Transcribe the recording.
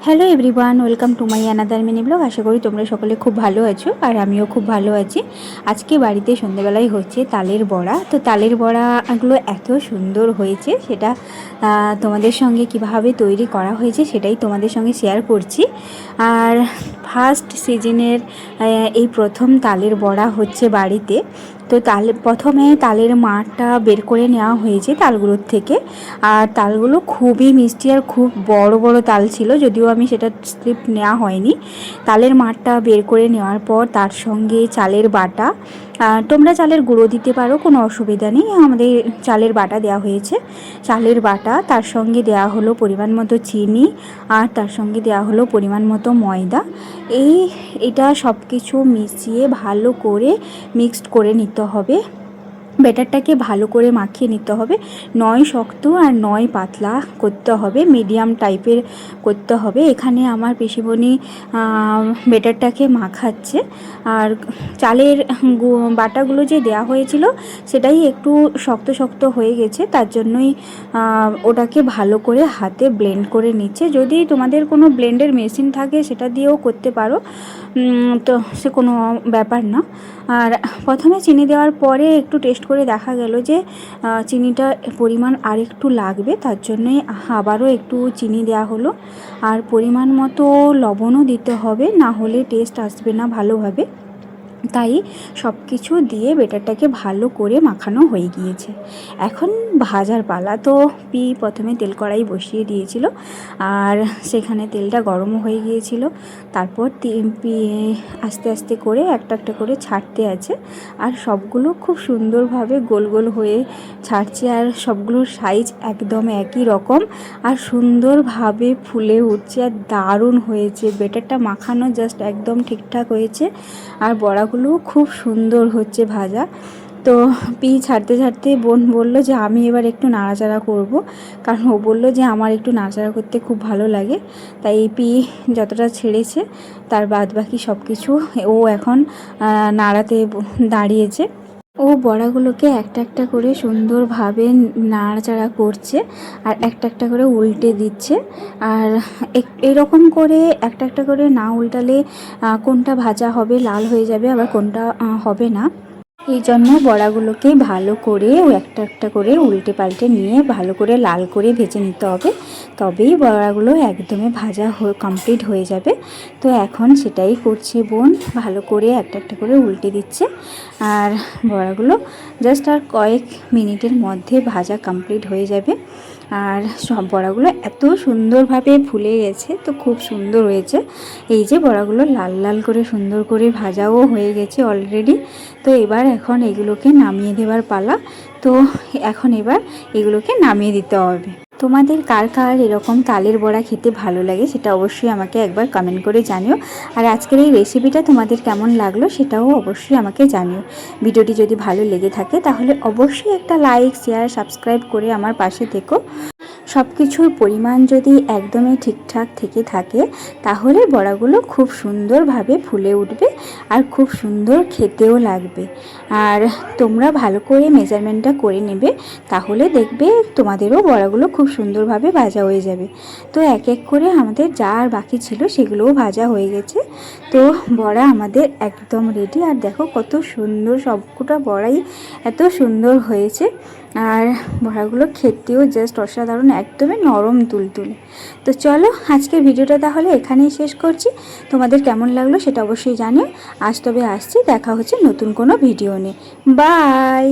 Hello everyone, welcome to my another mini blog. আশা করি তোমরা সকলে খুব ভালো আছো আর আমিও খুব ভালো আছি। আজকে বাড়িতে সন্ধ্যেবেলায় হচ্ছে তালের বড়া। তো তালের বড়াগুলো এত সুন্দর হয়েছে, সেটা তোমাদের সঙ্গে কিভাবে তৈরি করা হয়েছে সেটাই তোমাদের সঙ্গে শেয়ার করছি। আর ফার্স্ট সিজনের এই প্রথম তালের বড়া হচ্ছে বাড়িতে। তো প্রথমে তালের মাঠটা বের করে নেওয়া হয়েছে তালগুলোর থেকে। আর তালগুলো খুবই মিষ্টি আর খুব বড় বড় তাল ছিল, যদিও আমি সেটা স্লিপ নেওয়া হয়নি। তালের মাঠটা বের করে নেওয়ার পর তার সঙ্গে চালের বাটা, তোমরা চালের গুঁড়ো দিতে পারো, কোনো অসুবিধা নেই। আমাদের চালের বাটা দেওয়া হয়েছে। চালের বাটা, তার সঙ্গে দেওয়া হলো পরিমাণ মতো চিনি, আর তার সঙ্গে দেওয়া হলো পরিমাণ মতো ময়দা। এটা সব কিছু মিশিয়ে ভালো করে মিক্সড করে নিতে হবে। ব্যাটারটাকে ভালো করে মাখিয়ে নিতে হবে, নয় শক্ত আর নয় পাতলা করতে হবে, মিডিয়াম টাইপের করতে হবে। এখানে আমার পিসিমণি ব্যাটারটাকে মাখাচ্ছে। আর চালের বাটাগুলো যে দেওয়া হয়েছিল সেটাই একটু শক্ত শক্ত হয়ে গেছে, তার জন্যই ওটাকে ভালো করে হাতে ব্লেন্ড করে নিচ্ছে। যদি তোমাদের কোনো ব্লেন্ডের মেশিন থাকে সেটা দিয়েও করতে পারো, তো সে কোনো ব্যাপার না। আর প্রথমে চিনি দেওয়ার পরে একটু টেস্ট করে দেখা গেল যে চিনিটা পরিমাণ আর একটু লাগবে, তার জন্যই আবারও একটু চিনি দেওয়া হলো। আর পরিমাণ মতো লবণও দিতে হবে, না হলে টেস্ট আসবে না ভালোভাবে। তাই সব কিছু দিয়ে ব্যাটারটাকে ভালো করে মাখানো হয়ে গিয়েছে। এখন ভাজার পালা। তো প্রথমে তেল কড়াই বসিয়ে দিয়েছিল, আর সেখানে তেলটা গরমও হয়ে গিয়েছিল। তারপর আস্তে আস্তে করে একটা একটা করে ছাড়তে আছে, আর সবগুলো খুব সুন্দরভাবে গোল গোল হয়ে ছাড়ছে। আর সবগুলোর সাইজ একদম একই রকম আর সুন্দরভাবে ফুলে উঠছে, আর দারুণ হয়েছে। ব্যাটারটা মাখানো জাস্ট একদম ঠিকঠাক হয়েছে, আর বড়াগুলো খুব সুন্দর হচ্ছে ভাজা। তো ছাড়তে ছাড়তে বোন বলল যে আমি এবার একটু নাড়াচাড়া করব, কারণ ও বলল যে আমার একটু নাড়াচাড়া করতে খুব ভালো লাগে। তাই যতটা ছেড়েছে তার বাদ বাকি সব কিছু ও এখন নাড়াতে দাঁড়িয়েছে। ও বড়াগুলোকে একটা একটা করে সুন্দরভাবে নাড়াচাড়া করছে, আর একটা একটা করে উল্টে দিচ্ছে। আর এরকম করে একটা একটা করে না উল্টালে কোনটা ভাজা হবে লাল হয়ে যাবে, আবার কোনটা হবে না। এই জন্য বড়াগুলোকে ভালো করে একটা একটা করে উল্টে পাল্টে নিয়ে ভালো করে লাল করে ভেজে নিতে হবে, তবেই বড়াগুলো একদমই ভাজা কমপ্লিট হয়ে যাবে। তো এখন সেটাই করছে বোন, ভালো করে একটা একটা করে উল্টে দিচ্ছে। আর বড়াগুলো জাস্ট আর কয়েক মিনিটের মধ্যে ভাজা কমপ্লিট হয়ে যাবে। আর সব বড়াগুলো এত সুন্দরভাবে ফুলে গেছে, তো খুব সুন্দর হয়েছে। এই যে বড়াগুলো লাল লাল করে সুন্দর করে ভাজাও হয়ে গেছে অলরেডি। তো এখন এগুলোকে নামিয়ে দেওয়ার পালা। তো এখন এগুলোকে নামিয়ে দিতে হবে। তোমাদের কার কার এরকম তালের বড়া খেতে ভালো লাগে সেটা অবশ্যই আমাকে একবার কমেন্ট করে জানিও। আর আজকের এই রেসিপিটা তোমাদের কেমন লাগলো সেটাও অবশ্যই আমাকে জানিও। ভিডিওটি যদি ভালো লেগে থাকে তাহলে অবশ্যই একটা লাইক, শেয়ার, সাবস্ক্রাইব করে আমার পাশে থেকো। সব কিছুর পরিমাণ যদি একদমই ঠিকঠাক থেকে থাকে তাহলে বড়াগুলো খুব সুন্দরভাবে ফুলে উঠবে আর খুব সুন্দর খেতেও লাগবে। আর তোমরা ভালো করে মেজারমেন্টটা করে নেবে, তাহলে দেখবে তোমাদেরও বড়াগুলো খুব সুন্দরভাবে ভাজা হয়ে যাবে। তো এক এক করে আমাদের যা আর বাকি ছিল সেগুলোও ভাজা হয়ে গেছে। তো বড়া আমাদের একদম রেডি। আর দেখো কত সুন্দর, সবকটা বড়াই এত সুন্দর হয়েছে। আর বড়াগুলো খেতেও জাস্ট অসাধারণ, একদমই নরম তুলতুলে। তো চলো আজকের ভিডিওটা তাহলে এখানেই শেষ করছি। তোমাদের কেমন লাগলো সেটা অবশ্যই জানিও। আজ তবে আসছি, দেখা হচ্ছে নতুন কোনো ভিডিও নিয়ে। বাই।